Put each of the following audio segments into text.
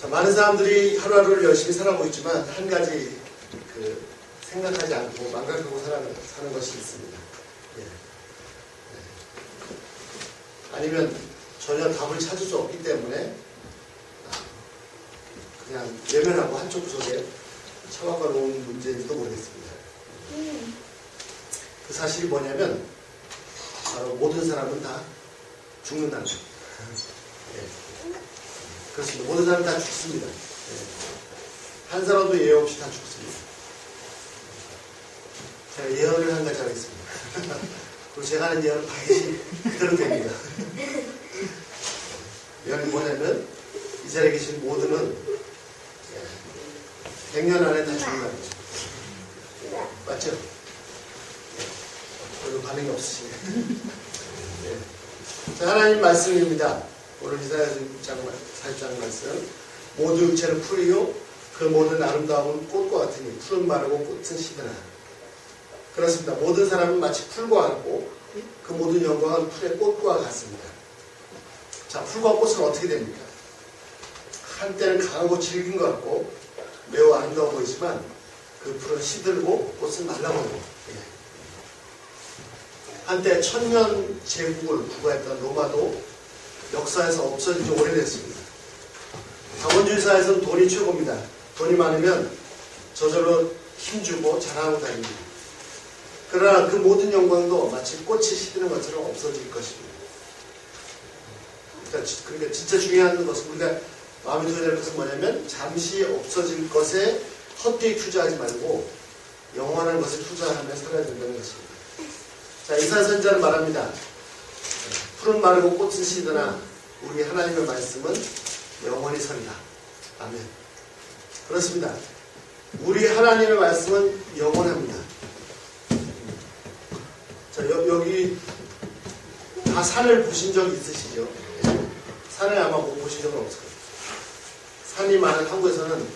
자, 많은 사람들이 하루하루를 열심히 살아가고 있지만 한 가지 생각하지 않고 망각하고 사는 것이 있습니다. 예. 아니면 전혀 답을 찾을 수 없기 때문에 그냥 외면하고 한쪽 구석에 처박아 놓은 문제인지도 모르겠습니다. 그 사실이 뭐냐면 바로 모든 사람은 다 죽는다는 거예요. 예. 그렇습니다. 모든 사람은 다 죽습니다. 예. 한 사람도 예외 없이 다 죽습니다. 제가 예언을 한 가지 하겠습니다. 그리고 제가 하는 예언은 반드시 그대로 됩니다. 예언이 뭐냐면 이 자리에 계신 모두는 100년 안에 다 죽는다는 거죠. 맞죠? 별로 반응이 없으시네요. 네. 자, 하나님 말씀입니다. 오늘 이사야 40장 말씀. 모두 육체는 풀이요 그 모든 아름다움은 꽃과 같으니 풀은 마르고 꽃은 시드나. 그렇습니다. 모든 사람은 마치 풀과 같고 그 모든 영광은 풀의 꽃과 같습니다. 자, 풀과 꽃은 어떻게 됩니까? 한때는 강하고 질긴 것 같고 매우 아름다워 보이지만 그 풀은 시들고 꽃은 말라버리고. 한때 천년 제국을 부과했던 로마도 역사에서 없어진 지 오래됐습니다. 자본주의 사회에서는 돈이 최고입니다. 돈이 많으면 저절로 힘주고 자랑하고 다닙니다. 그러나 그 모든 영광도 마치 꽃이 시드는 것처럼 없어질 것입니다. 그러니까 진짜 중요한 것은 우리가 마음에 둬야 될 것은 뭐냐면 잠시 없어질 것에 헛되이 투자하지 말고 영원한 것에 투자하며 살아야 된다는 것입니다. 자, 이사야 선지자는 말합니다. 푸른 마르고 꽃은 시드나 우리 하나님의 말씀은 영원히 서리라. 아멘. 그렇습니다. 우리 하나님의 말씀은 영원합니다. 자, 여기 다 산을 보신 적 있으시죠? 산을 아마 보신 적은 없을 거예요. 산이 많은 한국에서는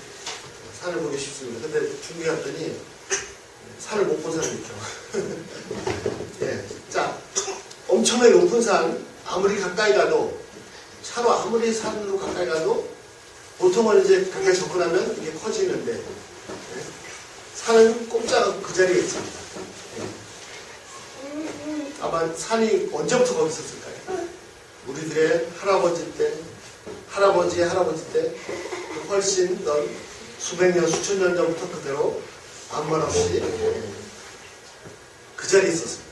산을 보기 쉽습니다. 근데 중국에 갔더니 산을 못 본 사람이 있죠. 예. 자, 엄청나게 높은 산, 아무리 가까이 가도, 차로 아무리 산으로 가까이 가도, 보통은 이제 가까이 접근하면 이게 커지는데, 예. 산은 꼼짝 그 자리에 있습니다. 예. 아마 산이 언제부터 거기 있었을까요? 우리들의 할아버지 때, 할아버지의 할아버지 때, 훨씬 더 수백 년, 수천 년 전부터 그대로 아무 말 없이 그 자리에 있었습니다.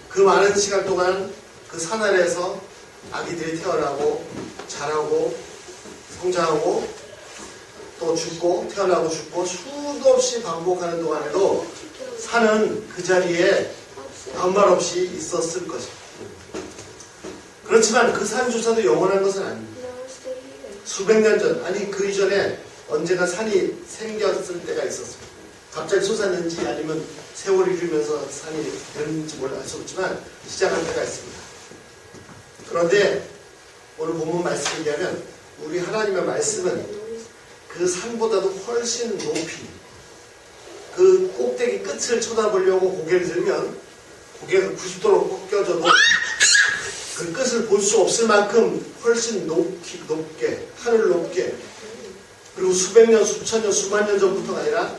그 많은 시간 동안 그 산 아래에서 아기들이 태어나고 자라고 성장하고 또 죽고 태어나고 죽고 수도 없이 반복하는 동안에도 산은 그 자리에 아무 말 없이 있었을 것입니다. 그렇지만 그 산조차도 영원한 것은 아닙니다. 수백 년 전, 아니 그 이전에 언제나 산이 생겼을 때가 있었습니다. 갑자기 솟았는지 아니면 세월이 흐르면서 산이 되는지 알 수 없지만 시작할 때가 있습니다. 그런데 오늘 본문 말씀을 얘기하면 우리 하나님의 말씀은 그 산보다도 훨씬 높이 그 꼭대기 끝을 쳐다보려고 고개를 들면 고개가 90도로 꺾여져도 그 끝을 볼 수 없을 만큼 훨씬 높게 하늘 높게 그리고 수백 년, 수천 년, 수만 년 전부터가 아니라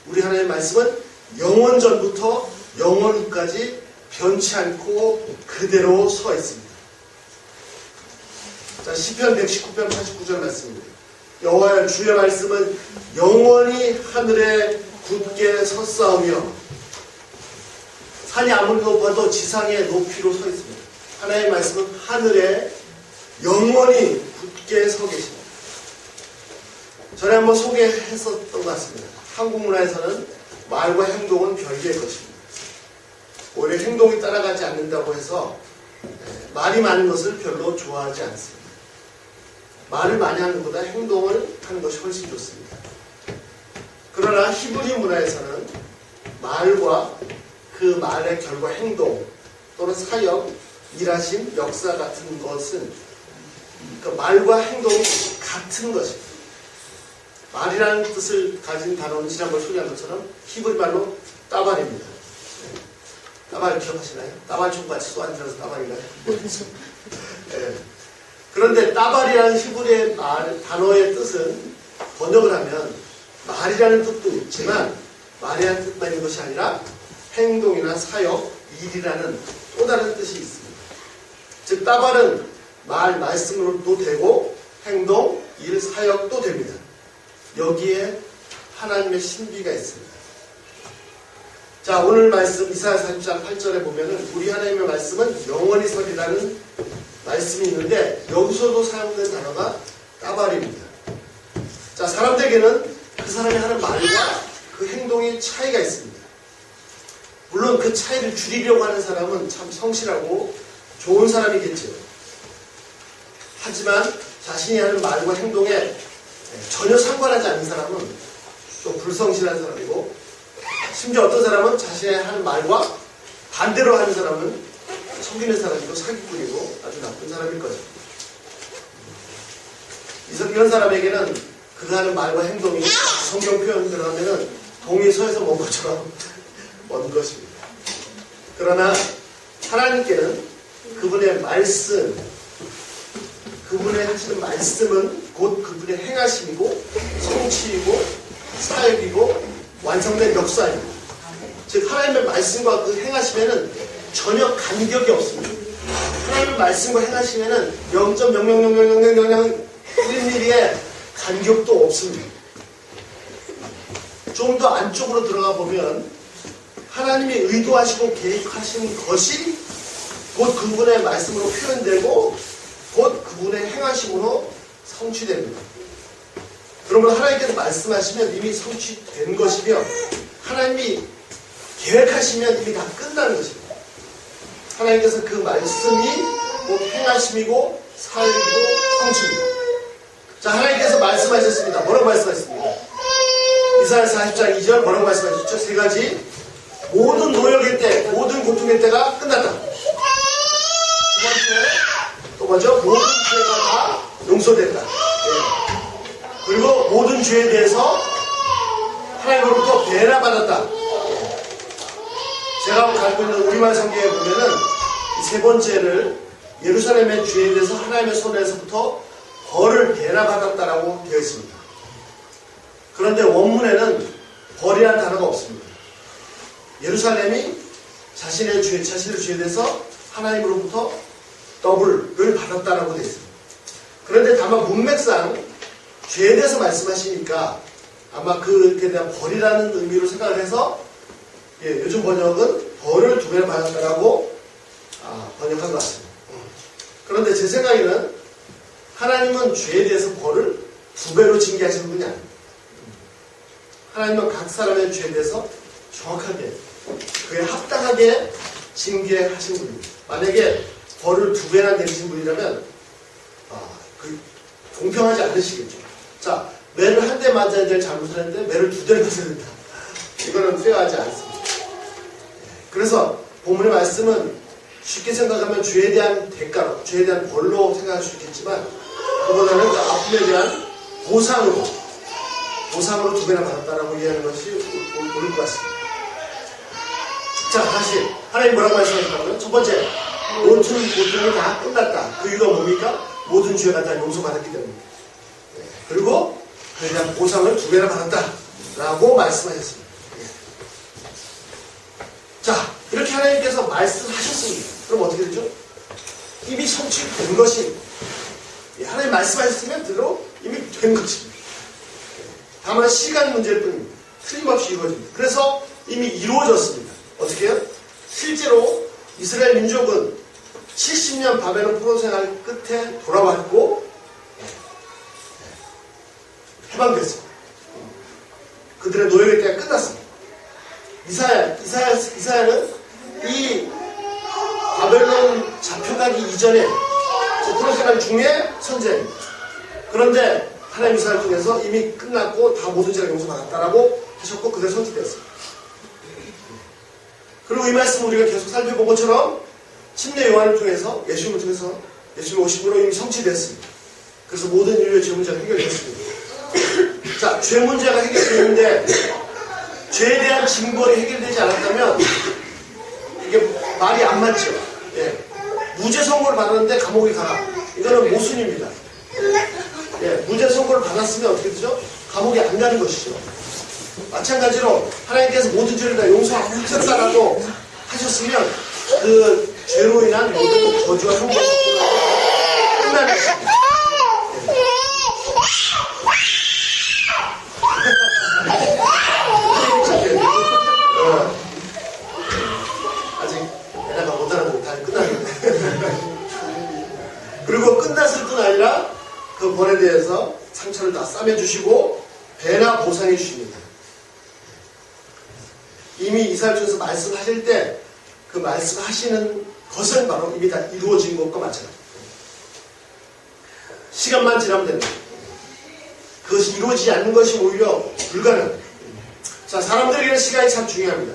우리 하나님의 말씀은 영원 전부터 영원 후까지 변치 않고 그대로 서 있습니다. 자, 시편 119편 89절 말씀입니다. 여호와여 주의 말씀은 영원히 하늘에 굳게 섰사오며 산이 아무리 높아도 지상의 높이로 서 있습니다. 하나님의 말씀은 하늘에 영원히 굳게 서 계십니다. 전에 한번 소개했었던 것 같습니다. 한국 문화에서는 말과 행동은 별개의 것입니다. 오히려 행동이 따라가지 않는다고 해서 말이 많은 것을 별로 좋아하지 않습니다. 말을 많이 하는 것보다 행동을 하는 것이 훨씬 좋습니다. 그러나 히브리 문화에서는 말과 그 말의 결과 행동 또는 사역, 일하심, 역사 같은 것은 그 말과 행동이 같은 것입니다. 말이라는 뜻을 가진 단어는 지난번에 소개한 것처럼 히브리 말로 따발입니다. 따발 기억하시나요? 따발 총같이 또 안 들어서 따발인가요? 네. 그런데 따발이라는 히브리의 단어의 뜻은 번역을 하면 말이라는 뜻도 있지만 말이라는 뜻만 있는 것이 아니라 행동이나 사역, 일이라는 또 다른 뜻이 있습니다. 즉 따발은 말씀으로도 되고 행동, 일, 사역도 됩니다. 여기에 하나님의 신비가 있습니다. 자, 오늘 말씀 이사야 40장 8절에 보면은 우리 하나님의 말씀은 영원히 서리라는 말씀이 있는데 여기서도 사용된 단어가 따발입니다. 자, 사람들에게는 그 사람이 하는 말과 그 행동의 차이가 있습니다. 물론 그 차이를 줄이려고 하는 사람은 참 성실하고 좋은 사람이겠죠. 하지만 자신이 하는 말과 행동에 전혀 상관하지 않는 사람은 좀 불성실한 사람이고, 심지어 어떤 사람은 자신이 하는 말과 반대로 하는 사람은 속이는 사람이고 사기꾼이고 아주 나쁜 사람일 거죠. 이런 사람에게는 그가 하는 말과 행동이 성경 표현대로 하면은 동이 서에서 먼 것처럼 먼 것입니다. 그러나 하나님께는 그분의 말씀, 그분의 하시는 말씀은 곧 그분의 행하심이고 성취이고 사역이고 완성된 역사입니다. 즉 하나님의 말씀과 그 행하심에는 전혀 간격이 없습니다. 하나님의 말씀과 행하심에는 0.00000001mm의 간격도 없습니다. 좀 더 안쪽으로 들어가 보면 하나님이 의도하시고 계획하신 것이 곧 그분의 말씀으로 표현되고 곧 그분의 행하심으로 성취됩니다. 그러면 하나님께서 말씀하시면 이미 성취된 것이며 하나님이 계획하시면 이미 다 끝나는 것입니다. 하나님께서 그 말씀이 곧 행하심이고 사역이고 성취입니다. 자, 하나님께서 말씀하셨습니다. 뭐라고 말씀하셨습니까? 이사야 40장 2절 뭐라고 말씀하셨죠? 세 가지. 모든 노역의 때, 모든 고통의 때가 끝났다. 두 번째, 또 뭐죠? 모든 죄가 다 용서됐다. 네. 그리고 모든 죄에 대해서 하나님으로부터 배라받았다. 네. 제가 갖고 있는 우리말 성경에 보면은 이 세 번째를 예루살렘의 죄에 대해서 하나님의 손에서부터 벌을 배라받았다라고 되어 있습니다. 그런데 원문에는 벌이라는 단어가 없습니다. 예루살렘이 자신의 죄에 대해서 하나님으로부터 더블을 받았다라고 되어 있습니다. 그런데 다만 문맥상 죄에 대해서 말씀하시니까 아마 그에 대한 벌이라는 의미로 생각을 해서 요즘 번역은 벌을 2배나 받았다라고 번역한 것 같습니다. 그런데 제 생각에는 하나님은 죄에 대해서 벌을 2배로 징계하시는 분이 아닙니다. 하나님은 각 사람의 죄에 대해서 정확하게 그에 합당하게 징계하신 분입니다. 만약에 벌을 2배나 내리신 분이라면 공평하지 않으시겠죠. 자, 매를 한 대 맞아야 될 잘못을 했는데 매를 2대를 맞아야 된다. 이거는 페어하지 않습니다. 그래서 본문의 말씀은 쉽게 생각하면 죄에 대한 대가로, 죄에 대한 벌로 생각할 수 있겠지만 그보다는 그 아픔에 대한 보상으로 2배나 받았다라고 이해하는 것이 옳을 것 같습니다. 자, 다시 하나님 뭐라고 말씀하셨다고요? 첫 번째, 모든 고통이 다 끝났다. 그 이유가 뭡니까? 모든 죄가 다 용서받았기 때문입니다. 네. 그리고 그에 대한 보상을 2배나 받았다라고 말씀하셨습니다. 네. 자, 이렇게 하나님께서 말씀하셨습니다. 그럼 어떻게 되죠? 이미 성취된 것입니다. 하나님 말씀하셨으면 그대로 이미 된 것입니다. 다만 시간 문제일 뿐입니다. 틀림없이 이루어집니다. 그래서 이미 이루어졌습니다. 어떻게 해요? 실제로 이스라엘 민족은 70년 바벨론 포로 생활 끝에 돌아왔고 해방됐습니다. 그들의 노역의 때가 끝났습니다. 이사야는 이 바벨론 잡혀가기 이전에 포로 생활 중에 선지자입니다. 그런데 하나님 이스라엘 중에서 이미 끝났고 다 모든 죄가 용서받았다라고 하셨고 그대로 성취되었습니다. 그리고 이 말씀 우리가 계속 살펴본 것처럼 침례 요한을 통해서 예수님을 통해서 예수님 오심으로 이미 성취됐습니다. 그래서 모든 인류의 죄 문제가 해결됐습니다. 자, 죄 문제가 해결되는데 죄에 대한 징벌이 해결되지 않았다면 이게 말이 안 맞죠. 예. 무죄 선고를 받았는데 감옥에 가라. 이거는 모순입니다. 예, 무죄 선고를 받았으면 어떻게 되죠? 감옥에 안 가는 것이죠. 마찬가지로 하나님께서 모든 죄를 다 용서하셨다라고 하셨으면 그 죄로 인한 모든 저주와 형벌이 끝나는 것입니다. 아직 애나가 못 알아듣고 다 끝났는데. 그리고 끝났을 뿐 아니라 그 벌에 대해서 상처를 다 싸매주시고 배나 보상해 주십니다. 이미 이사야서에서 말씀하실 때 그 말씀하시는 것은 바로 이미 다 이루어진 것과 마찬가지입니다. 시간만 지나면 됩니다. 그것이 이루어지지 않는 것이 오히려 불가능합니다. 자, 사람들에게는 시간이 참 중요합니다.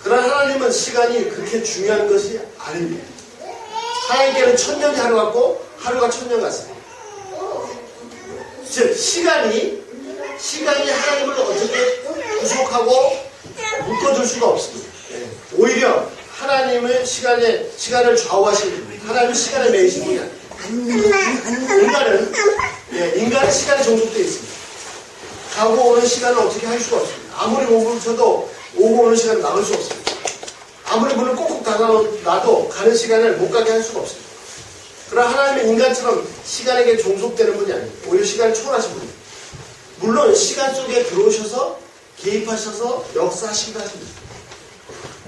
그러나 하나님은 시간이 그렇게 중요한 것이 아닙니다. 하나님께는 천년이 하루 같고 하루가 천년 같습니다. 즉 시간이 하나님을 어떻게 구속하고 묶어줄 수가 없습니다. 오히려 하나님의 시간을 좌우하시는 분, 하나님의 시간에 매이신 분이 아닙니다. 인간은 시간에 종속되어 있습니다. 가고 오는 시간을 어떻게 할 수가 없습니다. 아무리 몸을 쳐도 오고 오는 시간을 막을 수 없습니다. 아무리 문을 꼭꼭 닫아놔도 가는 시간을 못 가게 할 수가 없습니다. 그러나 하나님은 인간처럼 시간에게 종속되는 분이 아닙니다. 오히려 시간을 초월하신 분입니다. 물론 시간 속에 들어오셔서 개입하셔서 역사하시기도 하십니다.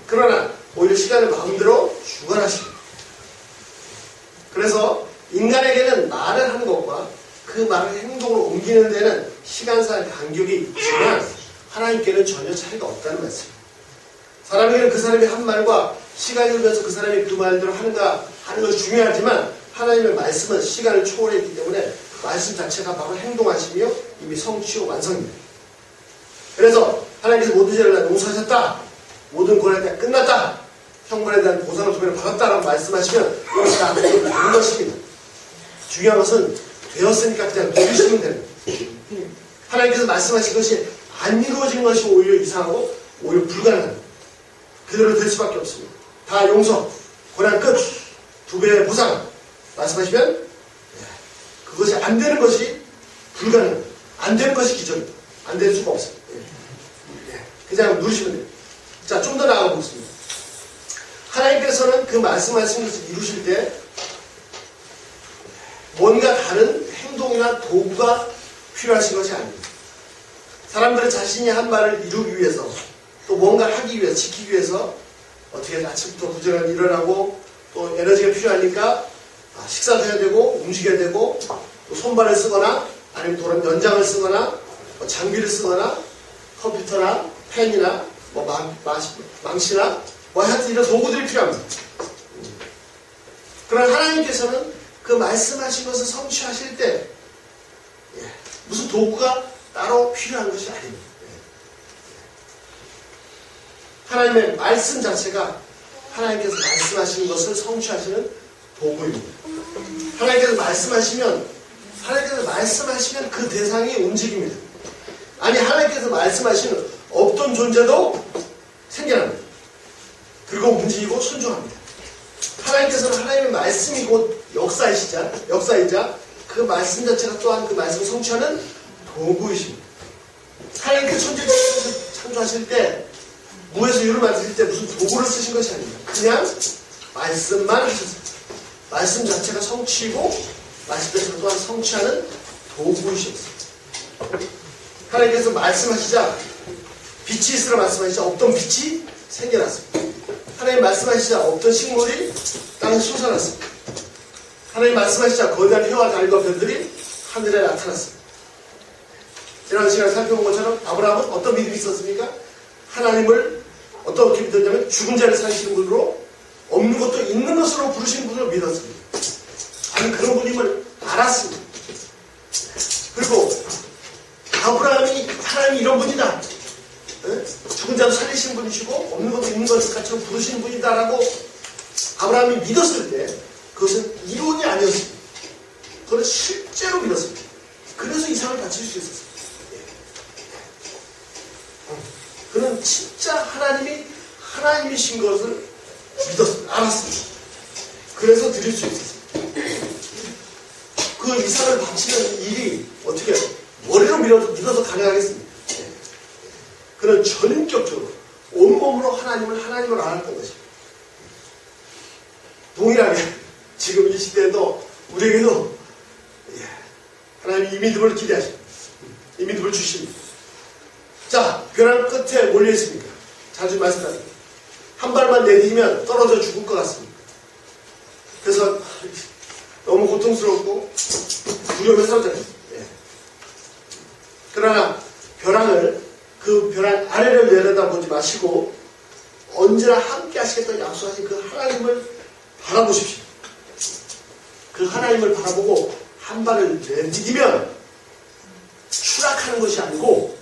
그러나 오히려 시간을 마음대로 주관하십니다. 그래서 인간에게는 말을 하는 것과 그 말을 행동으로 옮기는 데는 시간상의 간격이 있지만 하나님께는 전혀 차이가 없다는 말씀입니다. 사람에게는 그 사람이 한 말과 시간이 흐르면서 그 사람이 그 말대로 하는가 하는 것이 중요하지만 하나님의 말씀은 시간을 초월했기 때문에 말씀 자체가 바로 행동하시며 이미 성취요 완성입니다. 그래서 하나님께서 모든 죄를 다 용서하셨다. 모든 고난에 대한 끝났다. 형벌에 대한 보상을 두 배로 받았다라고 말씀하시면 이것이 다 되는 것입니다. 중요한 것은 되었으니까 그냥 누리시면 됩니다. 하나님께서 말씀하신 것이 안 이루어진 것이 오히려 이상하고 오히려 불가능합니다. 그대로 될 수밖에 없습니다. 다 용서, 고난 끝, 두 배의 보상 말씀하시면 그것이 안 되는 것이 불가능합니다. 안 되는 것이 기적입니다. 안 될 수가 없습니다. 그냥 누리시면 됩니다. 자, 좀 더 나아가 보겠습니다. 하나님께서는 그 말씀하신 것을 이루실 때 뭔가 다른 행동이나 도구가 필요하신 것이 아닙니다. 사람들은 자신이 한 말을 이루기 위해서 또 뭔가를 하기 위해서 지키기 위해서 어떻게 아침부터 부지런히 일어나고 또 에너지가 필요하니까 식사도 해야 되고 움직여야 되고 또 손발을 쓰거나 아니면 도란 연장을 쓰거나 뭐 장비를 쓰거나 컴퓨터나 펜이나 뭐 망치나 뭐 하여튼 이런 도구들이 필요합니다. 그러나 하나님께서는 그 말씀하신 것을 성취하실 때 무슨 도구가 따로 필요한 것이 아닙니다. 하나님의 말씀 자체가 하나님께서 말씀하신 것을 성취하시는 도구입니다. 하나님께서 말씀하시면 그 대상이 움직입니다. 아니 하나님께서 말씀하시는 없던 존재도 생겨납니다. 그리고 움직이고 순종합니다. 하나님께서는 하나님의 말씀이 곧 역사이자 그 말씀 자체가 또한 그 말씀을 성취하는 도구이십니다. 하나님께서 천지를 창조하실 때 무에서 유를 만드실 때 무슨 도구를 쓰신 것이 아닙니다. 그냥 말씀만 하셨습니다. 말씀 자체가 성취이고 말씀 자체가 또한 성취하는 도구이셨습니다. 하나님께서 말씀하시자 빛이 있으라 말씀하시자 없던 빛이 생겨났습니다. 하나님 말씀하시자 없던 식물이 땅에 솟아났습니다. 하나님 말씀하시자 거대한 해와 달과 별들이 하늘에 나타났습니다. 지난 시간에 살펴본 것처럼 아브라함은 어떤 믿음이 있었습니까? 하나님을 어떻게 믿었냐면 죽은 자를 살리시는 분으로 없는 것도 있는 것으로 부르시는 분으로 믿었습니다. 아니 그런 분임을 알았습니다. 그리고 아브라함이 하나님이 이런 분이다. 죽은 자도 살리시는 분이시고 없는 것도 있는 것처럼 부르시는 분이다라고 아브라함이 믿었을 때 그것은 이론이 아니었습니다. 그것은 실제로 믿었습니다. 그래서 이상을 바칠 수 있었습니다. 그는 진짜 하나님이 하나님이신 것을 믿었습니다. 알았습니다. 그래서 드릴 수 있었습니다. 그 이삭을 바치는 일이 어떻게 머리로 믿어서 가능하겠습니까? 예. 그는 전격적으로 온몸으로 하나님을 알았던 것입니다. 동일하게 지금 이 시대에도 우리에게도 하나님이 이 믿음을 기대하십니다. 이 믿음을 주십니다. 자, 벼랑 끝에 몰려 있습니다. 자주 말씀하십니다. 한 발만 내디디면 떨어져 죽을 것 같습니다. 그래서 너무 고통스럽고 두려움에서 그러나 그 벼랑 아래를 내려다보지 마시고 언제나 함께 하시겠다고 약속하신 그 하나님을 바라보십시오. 그 하나님을 바라보고 한 발을 내디디면 추락하는 것이 아니고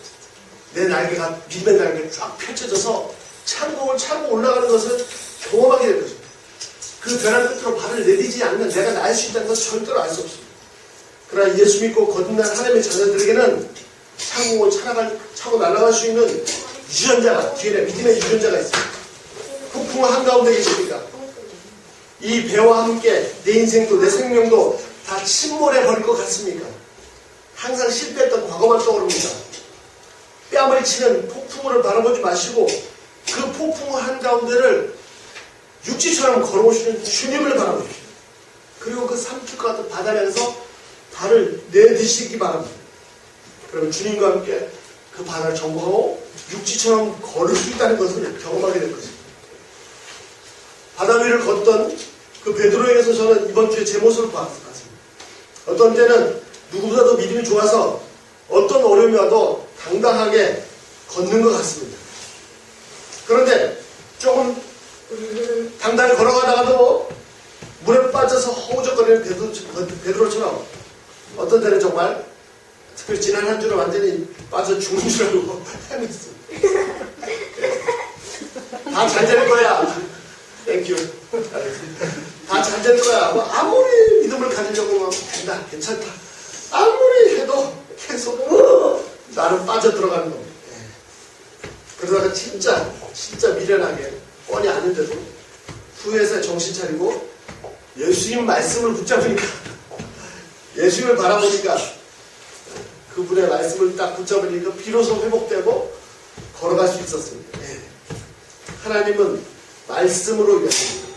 내 날개가 믿음의 날개가 쫙 펼쳐져서 창공을 차고 올라가는 것을 경험하게 될 것입니다. 그 벼랑 끝으로 발을 내디지 않으면 내가 날 수 있다는 것을 절대로 알 수 없습니다. 그러나 예수 믿고 거듭난 하나님의 자녀들에게는 창공을 차고 날아갈 수 있는 유전자가 뒤에 믿음의 유전자가 있습니다. 폭풍 한가운데 계십니까? 이 배와 함께 내 인생도 내 생명도 다 침몰해 버릴 것 같습니까? 항상 실패했던 과거만 떠오릅니다. 뺨을 치는 폭풍우를 바라보지 마시고 그 폭풍 한가운데를 육지처럼 걸어오시는 주님을 바라보십시오. 그리고 그 삼킬 것 같은 바다에서 발을 내디시기 바랍니다. 그러면 주님과 함께 그 바다를 정복하고 육지처럼 걸을 수 있다는 것을 경험하게 될 것입니다. 바다 위를 걷던 그 베드로에게서 저는 이번 주에 제 모습을 봤습니다. 어떤 때는 누구보다도 믿음이 좋아서 어떤 어려움이 와도 당당하게 걷는 것 같습니다. 그런데 조금 당당히 걸어가다가도 물에 빠져서 허우적거리는 베드로처럼 어떤 때는 정말 특별히 지난 한 주는 완전히 빠져 죽는 줄 알고 헤맸습니다. 다 잘 될 거야. 땡큐. 다 잘 될 거야. 뭐 아무리 믿음을 가지려고 하면 된다. 괜찮다. 아무리 해도 계속 나는 빠져 들어가는 겁니다. 그러다가 진짜 미련하게 뻔히 아는데도 후회해서 정신 차리고 예수님 말씀을 붙잡으니까 예수님을 바라보니까 그분의 말씀을 딱 붙잡으니까 비로소 회복되고 걸어갈 수 있었습니다. 하나님은 말씀으로 일하십니다.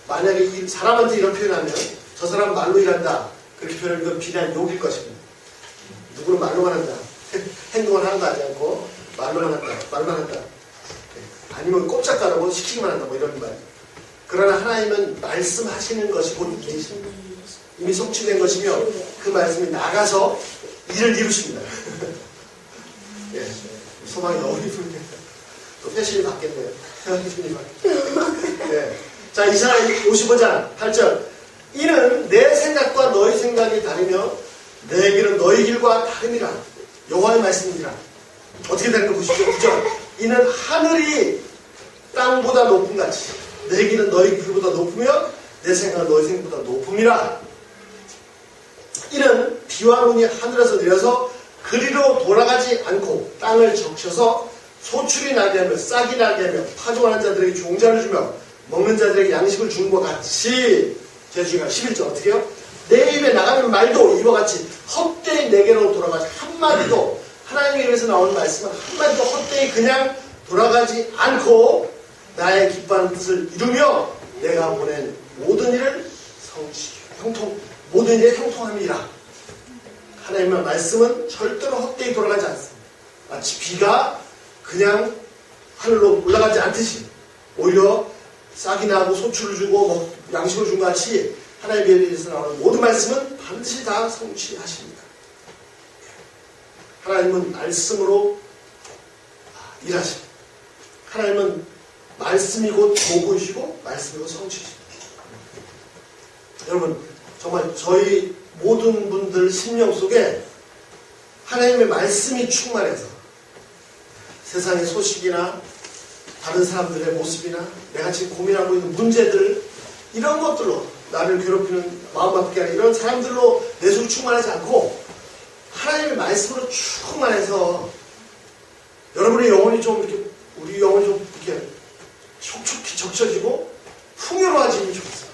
만약에 이 사람한테 이런 표현하면 저 사람 말로 일한다 그렇게 표현하면 비단 욕일 것입니다. 누구는 말로만 한다. 행동을 하는 거 하지 않고 말로만 한다. 아니면 꼼짝 가라고 시키기만 한다. 뭐 이런 말. 그러나 하나님은 말씀하시는 것이 곧 이미 성취된 것이며 그 말씀이 나가서 일을 이루십니다. 예, 소망이 너무 이쁘네. 또 패션이 바뀌었네요. 패션이 바뀌었네요. 예. 자, 이사야 55장 8절. 이는 내 생각과 너희 생각이 다르며 내 길은 너희 길과 다름이라. 여호와의 말씀이라. 어떻게 되는 거 보십시오. 9절. 이는 하늘이 땅보다 높은 같이 내 길은 너희 길보다 높으며 내 생각은 너희 생각보다 높음이라. 이는 비와 눈이 하늘에서 내려서 그리로 돌아가지 않고 땅을 적셔서 소출이 나게 하며 싹이 나게 하며 파종하는 자들에게 종자를 주며 먹는 자들에게 양식을 주는 것 같이. 제 중에 11절 어떻게 해요? 내 입에 나가는 말도 이와 같이 헛되이 내게로 돌아가지 한마디도 하나님의 입에서 나오는 말씀은 한마디도 헛되이 그냥 돌아가지 않고 나의 기뻐하는 뜻을 이루며 내가 보낸 모든 일을 모든 일에 형통함이라. 하나님의 말씀은 절대로 헛되이 돌아가지 않습니다. 마치 비가 그냥 하늘로 올라가지 않듯이 오히려 싹이 나고 소출을 주고 양식을 준 것 같이 하나님의 입에서 나오는 모든 말씀은 반드시 다 성취하십니다. 하나님은 말씀으로 일하십니다. 하나님은 말씀이 곧 도구이시고 말씀이 곧 성취이십니다. 여러분 정말 저희 모든 분들 심령 속에 하나님의 말씀이 충만해서 세상의 소식이나 다른 사람들의 모습이나 내가 지금 고민하고 있는 문제들 이런 것들로 나를 괴롭히는 마음 아프게 하는 이런 사람들로 내 속이 충만하지 않고 하나님의 말씀으로 충만해서 여러분의 영혼이 좀 이렇게 우리 영혼이 좀 이렇게 촉촉히 적셔지고 풍요로워지면 좋겠어요.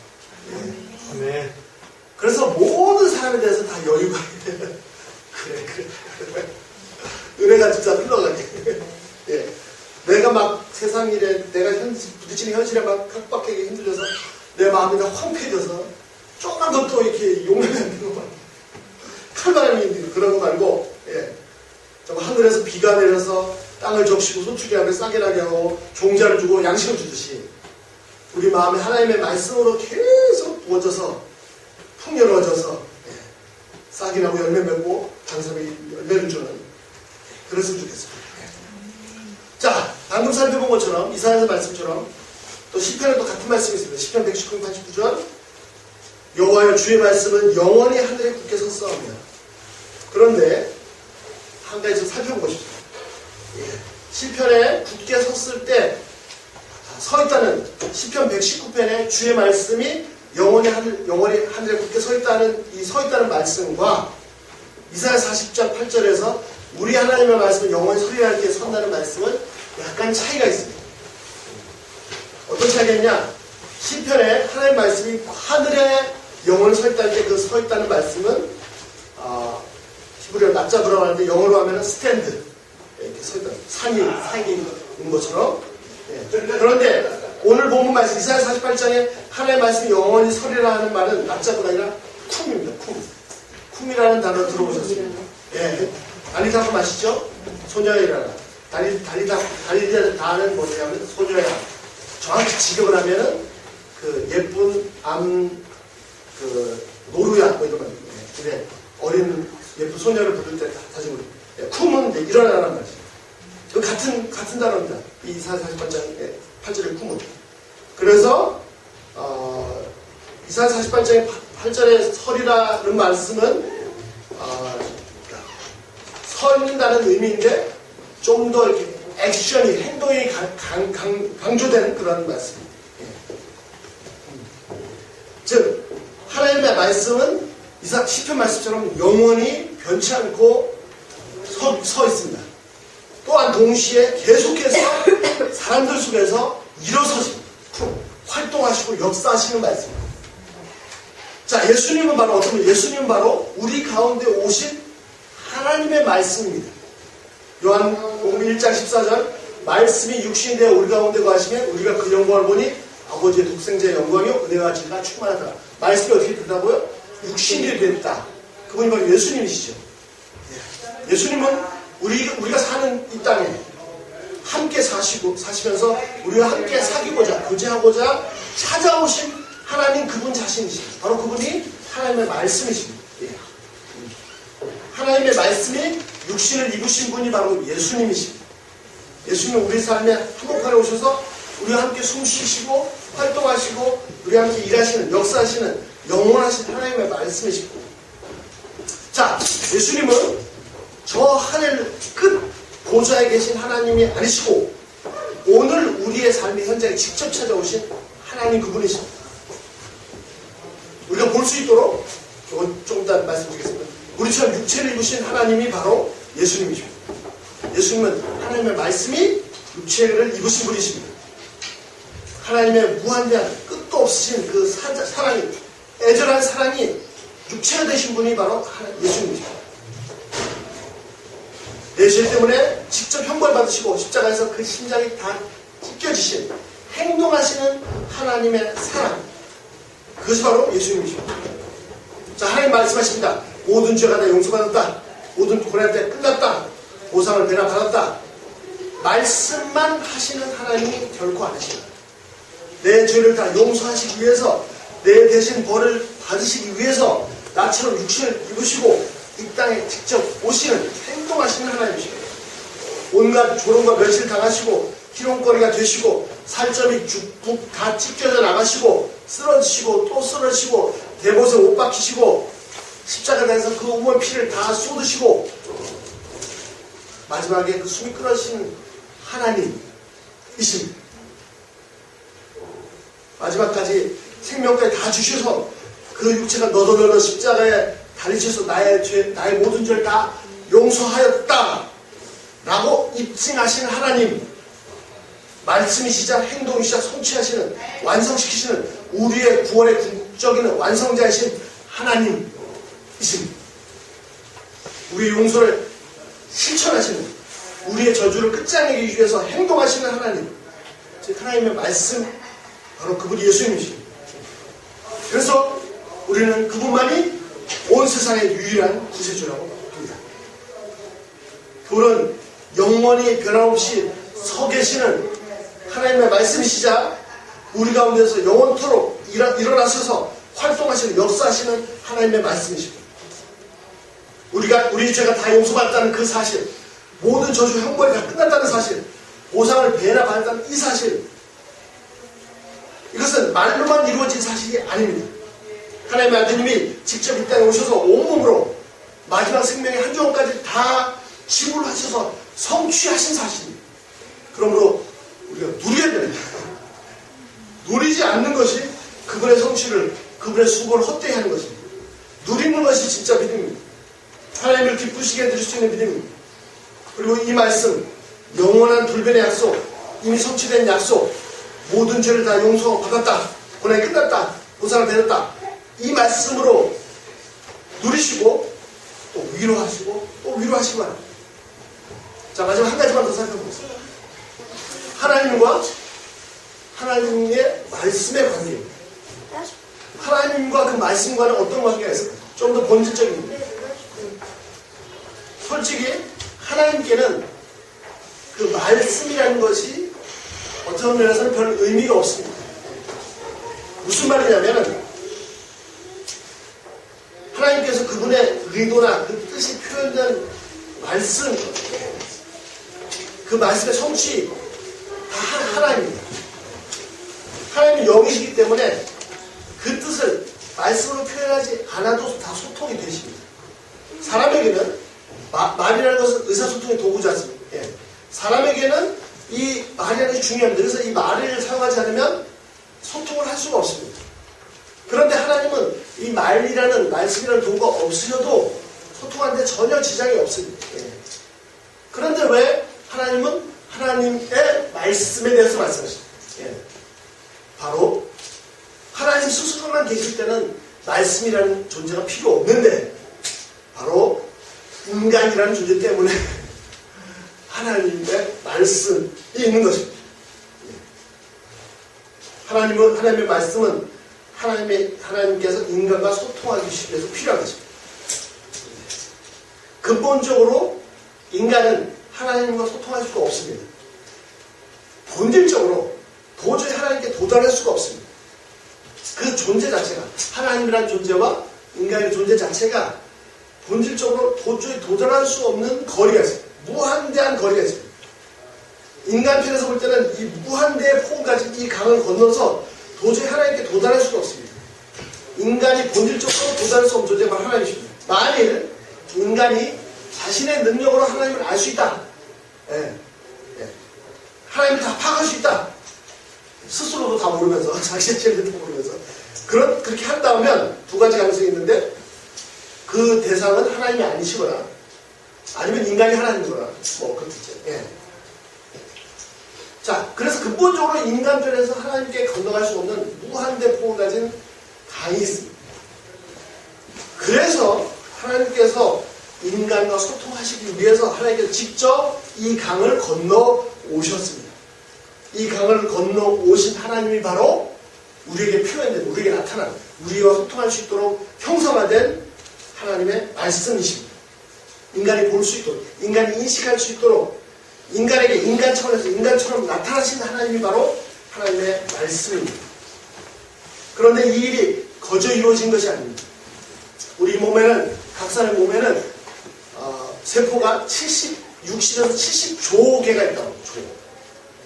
네. 그래서 모든 사람에 대해서 다 여유가 그래. 은혜가 진짜 흘러가게. 예. 내가 막 세상 일에, 내가 부딪히는 현실에 막 각박하게 힘들어서 내 마음이 다 황폐해져서 조금만 더 또 이렇게 용납이 안 되는 거 말고 칼바람이 그런 거 말고, 예. 정말 하늘에서 비가 내려서 땅을 적시고 소축이 하며 싸게 나게 하고 종자를 주고 양식을 주듯이 우리 마음에 하나님의 말씀으로 계속 부어져서 풍요로워져서, 예. 싹이 나고 열매 맺고 장삼이 열매를 주는, 그랬으면 좋겠습니다. 자, 방금 살펴본 것처럼 이사야서 말씀처럼 또 시편에 또 같은 말씀이 있습니다. 시편 119편 89절 여호와여 주의 말씀은 영원히 하늘에 굳게 섰사오며. 그런데 한 가지 좀 살펴보고 싶습니다. 예. 시편에 굳게 섰을 때 서 있다는 시편 119편에 주의 말씀이 영원히 하늘에 굳게 서 있다는 이 서 있다는 말씀과 이사야 40장 8절에서 우리 하나님의 말씀은 영원히 서리라 할 때 선다는 말씀은 약간 차이가 있습니다. 어떤 차이가 있냐? 시편에 하나님의 말씀이 하늘에 영원히 서 있다 할 때 그 서 있다는 말씀은 히브리어 낮잡으라고 하는데 영어로 하면 스탠드, 이렇게 서 있다. 상이 있는 것처럼. 예. 그런데 오늘 본문 말씀 이사야 48장에 하나님의 말씀이 영원히 서리라 하는 말은 낮잡으가 아니라 쿰입니다. 쿰이라는 단어 들어보셨습니까? 예. 달리다가 아시죠? 소녀이라라. 달리다는 뭐냐면 소녀야. 정확히 직역을 하면은 그 예쁜 노루야 뭐 이런 말이에요. 근데 어린 예쁜 소녀를 부를 때 다시 쿰은 일어나라는 말이죠. 그 같은 단어입니다. 이 이사야 48장 8절의 쿰은. 그래서 이사야 48장의 8절에 설이라는 말씀은 서 있는다는 의미인데 좀 더 이렇게 액션이, 행동이 강조되는 그런 말씀입니다. 즉 하나님의 말씀은 시편 말씀처럼 영원히 변치 않고 서 있습니다. 또한 동시에 계속해서 사람들 속에서 일어서시고 활동하시고 역사하시는 말씀입니다. 자, 예수님은 바로 어떤 분? 예수님은 바로 우리 가운데 오신 하나님의 말씀입니다. 요한복음 1장 14절 말씀이 육신이 되어 우리 가운데 거하시면 우리가 그 영광을 보니 아버지의 독생자의 영광이요 은혜와 진리가 충만하더라. 말씀이 어떻게 된다고요? 육신이 됐다. 그분이 바로 예수님이시죠. 예. 예수님은 우리가 사는 이 땅에 함께 사시면서 우리가 함께 사귀고자 교제하고자 찾아오신 하나님 그분 자신이십니다. 바로 그분이 하나님의 말씀이십니다. 예. 하나님의 말씀이 육신을 입으신 분이 바로 예수님이십니다. 예수님은 우리 삶에 한복판에 오셔서 우리와 함께 숨쉬시고 활동하시고 우리와 함께 일하시는, 역사하시는 영원하신 하나님의 말씀이십니다. 자, 예수님은 저 하늘 끝 보좌에 계신 하나님이 아니시고 오늘 우리의 삶의 현장에 직접 찾아오신 하나님 그분이십니다. 우리가 볼 수 있도록 조금 이따 말씀드리겠습니다. 우리처럼 육체를 입으신 하나님이 바로 예수님이십니다. 예수님은 하나님의 말씀이 육체를 입으신 분이십니다. 하나님의 무한대한 끝도 없으신 그 사랑이, 애절한 사랑이 육체가 되신 분이 바로 예수님이십니다. 내 죄 때문에 직접 형벌 받으시고 십자가에서 그 심장이 다 찢겨지신 행동하시는 하나님의 사랑, 그것이 바로 예수님이십니다. 자, 하나님 말씀하십니다. 모든 죄가 다 용서받았다. 모든 고난의 때 끝났다. 보상을 배나 받았다. 말씀만 하시는 하나님이 결코 아니십니다. 내 죄를 다 용서하시기 위해서, 내 대신 벌을 받으시기 위해서 나처럼 육신을 입으시고 이 땅에 직접 오시는, 행동하시는 하나님이십니다. 온갖 조롱과 멸시를 당하시고 희롱거리가 되시고 살점이 죽북 다 찢겨져 나가시고 쓰러지시고 또 쓰러지시고 대못에 못 박히시고 십자가에서 그 온몸 피를 다 쏟으시고 마지막에 그 숨이 끊어지는 하나님이십니다. 마지막까지 생명까지 다 주셔서 그 육체가 너덜너덜 십자가에 달리셔서 나의 모든 죄를 다 용서하였다 라고 입증하시는 하나님, 말씀이시자 행동이시자 성취하시는, 완성시키시는 우리의 구원의 국적인 완성자이신 하나님이십니다. 우리의 용서를 실천하시는, 우리의 저주를 끝장내기 위해서 행동하시는 하나님, 즉 하나님의 말씀, 바로 그분이 예수님이십니다. 그래서 우리는 그분만이 온 세상의 유일한 구세주라고 합니다. 그분은 영원히 변함없이 서 계시는 하나님의 말씀이시자 우리 가운데서 영원토록 일어나셔서 활동하시는, 역사하시는 하나님의 말씀이십니다. 우리 죄가 다 용서받았다는 그 사실, 모든 저주 형벌이 다 끝났다는 사실, 보상을 배나 받았다는 이 사실, 이것은 말로만 이루어진 사실이 아닙니다. 하나님의 아드님이 직접 이 땅에 오셔서 온몸으로 마지막 생명의 한 조각까지 다 지불을 하셔서 성취하신 사실입니다. 그러므로 우리가 누려야 됩니다. 누리지 않는 것이 그분의 성취를, 그분의 수고를 헛되이 하는 것입니다. 누리는 것이 진짜 믿음입니다. 하나님을 기쁘시게 해드릴 수 있는 믿음입니다. 그리고 이 말씀, 영원한 불변의 약속, 이미 성취된 약속, 모든 죄를 다 용서받았다, 고난이 끝났다, 보상을 받았다, 이 말씀으로 누리시고 또 위로하시고 또 위로하시기 바랍니다. 자, 마지막 한 가지만 더 살펴보겠습니다. 하나님과 하나님의 말씀의 관계입니다. 하나님과 그 말씀과는 어떤 관계가 있을까요? 좀 더 본질적입니다. 솔직히 하나님께는 그 말씀이라는 것이 어떤 면에서는 별 의미가 없습니다. 무슨 말이냐면 하나님께서 그분의 의도나 그 뜻이 표현된 말씀, 그 말씀의 성취 다 하나님입니다. 하나님은 영이시기 때문에 그 뜻을 말씀으로 표현하지 않아도 다 소통이 되십니다. 사람에게는 말이라는 것은 의사소통의 도구지 않습니까? 예. 사람에게는 이 말이라는 것이 중요합니다. 그래서 이 말을 사용하지 않으면 소통을 할 수가 없습니다. 그런데 하나님은 이 말이라는, 말씀이라는 도구가 없으셔도 소통하는데 전혀 지장이 없습니다. 예. 그런데 왜 하나님은 하나님의 말씀에 대해서 말씀하십니다. 예. 바로 하나님 스스로만 계실 때는 말씀이라는 존재가 필요 없는데 바로 인간이라는 존재 때문에 하나님의 말씀이 있는 것입니다. 하나님의 말씀은 하나님께서 인간과 소통하기 위해서 필요한 것입니다. 근본적으로 인간은 하나님과 소통할 수가 없습니다. 본질적으로 도저히 하나님께 도달할 수가 없습니다. 그 존재 자체가, 하나님이라는 존재와 인간의 존재 자체가 본질적으로 도저히 도달할 수 없는 거리가 있습니다. 무한대한 거리가 있습니다. 인간 편에서 볼 때는 이 무한대의 폭까지 이 강을 건너서 도저히 하나님께 도달할 수가 없습니다. 인간이 본질적으로 도달할 수 없는 존재가 바로 하나님이십니다. 만일 인간이 자신의 능력으로 하나님을 알 수 있다. 하나님을 다 파악할 수 있다. 스스로도 다 모르면서, 자신의 죄를 다 모르면서. 그렇게 한다면 두 가지 가능성이 있는데 그 대상은 하나님이 아니시거나 아니면 인간이 하나님이거나 뭐 그렇겠죠. 예. 자, 그래서 근본적으로 인간편에서 하나님께 건너갈 수 없는 무한대 폭을 가진 강이 있습니다. 그래서 하나님께서 인간과 소통하시기 위해서 하나님께서 직접 이 강을 건너 오셨습니다. 이 강을 건너 오신 하나님이 바로 우리에게 표현된, 우리에게 나타난, 우리와 소통할 수 있도록 형성화된 하나님의 말씀이십니다. 인간이 볼 수 있도록, 인간이 인식할 수 있도록, 인간에게 인간 차원에서 인간처럼 나타나신 하나님이 바로 하나님의 말씀입니다. 그런데 이 일이 거저 이루어진 것이 아닙니다. 우리 몸에는, 각 사람의 몸에는 세포가 60에서 70조 개가 있다고.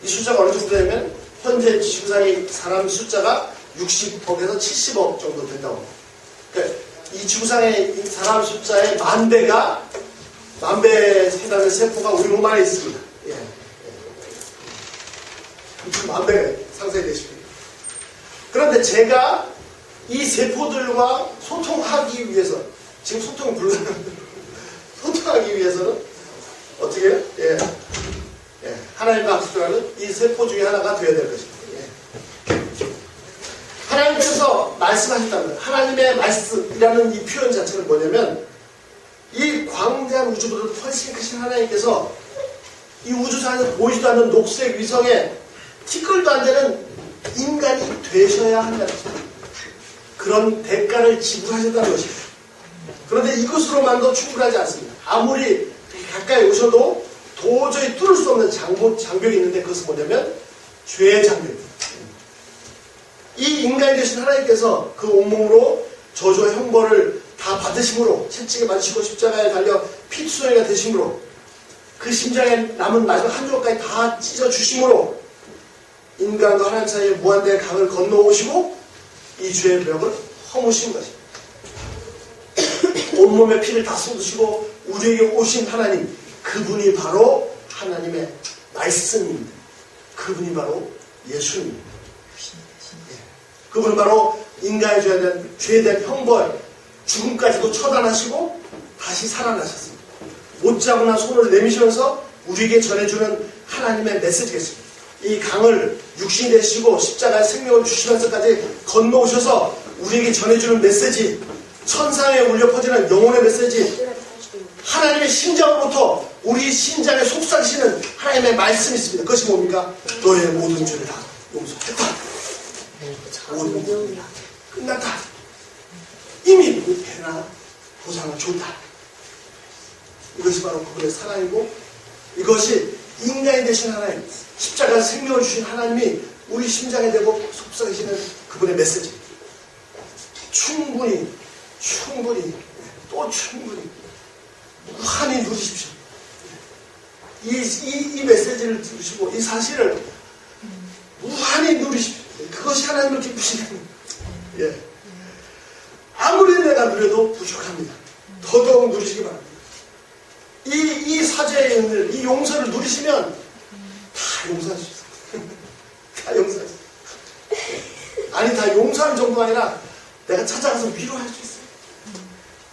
이 숫자가 어느 정도 되면 현재 지구상의 사람 숫자가 60억에서 70억 정도 된다고. 그러니까 이 지구상의 사람 숫자의 만 배에 해당하는 세포가 우리 몸 안에 있습니다. 예. 만 배 상상이 되십니까? 그런데 제가 이 세포들과 소통하기 위해서, 지금 소통이 불가능합니다. 소통하기 위해서는 어떻게 해요? 예. 하나님과 학습하는 이 세포 중에 하나가 되어야 될 것입니다. 예. 하나님께서 말씀하셨다는 거예요. 하나님의 말씀이라는 이 표현 자체는 뭐냐면 이 광대한 우주보다 훨씬 크신 하나님께서 이 우주상에서 보이지도 않는 녹색 위성에 티끌도 안 되는 인간이 되셔야 한다는 것입니다. 그런 대가를 지불하셨다는 것입니다. 그런데 이것으로만도 충분하지 않습니다. 아무리 가까이 오셔도 도저히 뚫을 수 없는 장벽이 있는데 그것은 뭐냐면 죄의 장벽입니다. 이 인간이 되신 하나님께서 그 온몸으로 저주와 형벌을 다 받으심으로 채찍에 맞으시고 십자가에 달려 피투성이가 되심으로 그 심장에 남은 마지막 한 조각까지 다 찢어주심으로 인간과 하나님 사이에 무한대의 강을 건너오시고 이 죄의 벽을 허무신 것입니다. 온몸에 피를 다 쏟으시고 우리에게 오신 하나님, 그분이 바로 하나님의 말씀입니다. 그분이 바로 예수님입니다. 그분은 바로 인간의 죄에 대한 형벌, 죽음까지도 처단하시고 다시 살아나셨습니다. 못자고나 손을 내미시면서 우리에게 전해주는 하나님의 메시지겠습니다. 이 강을 육신이 되시고 십자가에 생명을 주시면서까지 건너오셔서 우리에게 전해주는 메시지, 천상에 울려 퍼지는 영혼의 메시지, 하나님의 심장으로부터 우리 심장에 속삭이시는 하나님의 말씀이 있습니다. 그것이 뭡니까? 너의 모든 죄를 다 용서했다. 모든 죄를 끝났다. 이미 배나 보상을 줬다. 이것이 바로 그분의 사랑이고 이것이 인간이 되신 하나님, 십자가 생명을 주신 하나님이 우리 심장에 대고 속삭이시는 그분의 메시지. 충분히 또 충분히 무한히 누리십시오. 이 메시지를 들으시고 이 사실을 무한히 누리십시오. 그것이 하나님을 기쁘시는 거예요. 예. 아무리 내가 누려도 부족합니다. 더더욱 누리시기 바랍니다. 이 사죄의 은혜를, 이 용서를 누리시면 다 용서할 수 있어요. 다 용서할 수 있어요. 아니, 다 용서하는 정도가 아니라 내가 찾아가서 위로할 수 있어요.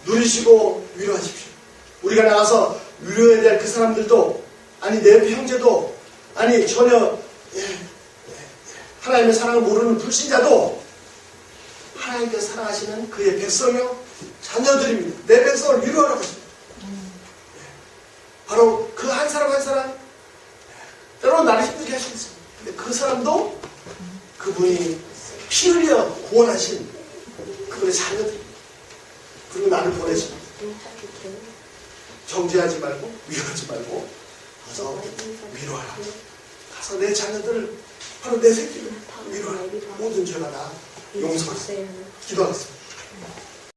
누리시고 위로하십시오. 우리가 나가서 위로해야 될 그 사람들도, 아니 내 옆에 형제도, 아니 전혀 하나님의 사랑을 모르는 불신자도 하나님께서 사랑하시는 그의 백성이요 자녀들입니다. 내 백성을 위로하라고 하십니다. 바로 그 한 사람 한 사람 때로는 나를 힘들게 할 수 있습니다. 근데 그 사람도 그분이 피 흘려 구원하신 그분의 자녀들입니다. 그리고 나를 보내십니다. 정죄하지 말고 위로하지 말고 가서 위로하라. 가서 내 자녀들을, 바로 내 새끼를 위로하라. 모든 죄가 다 용서하라. 기도하겠습니다.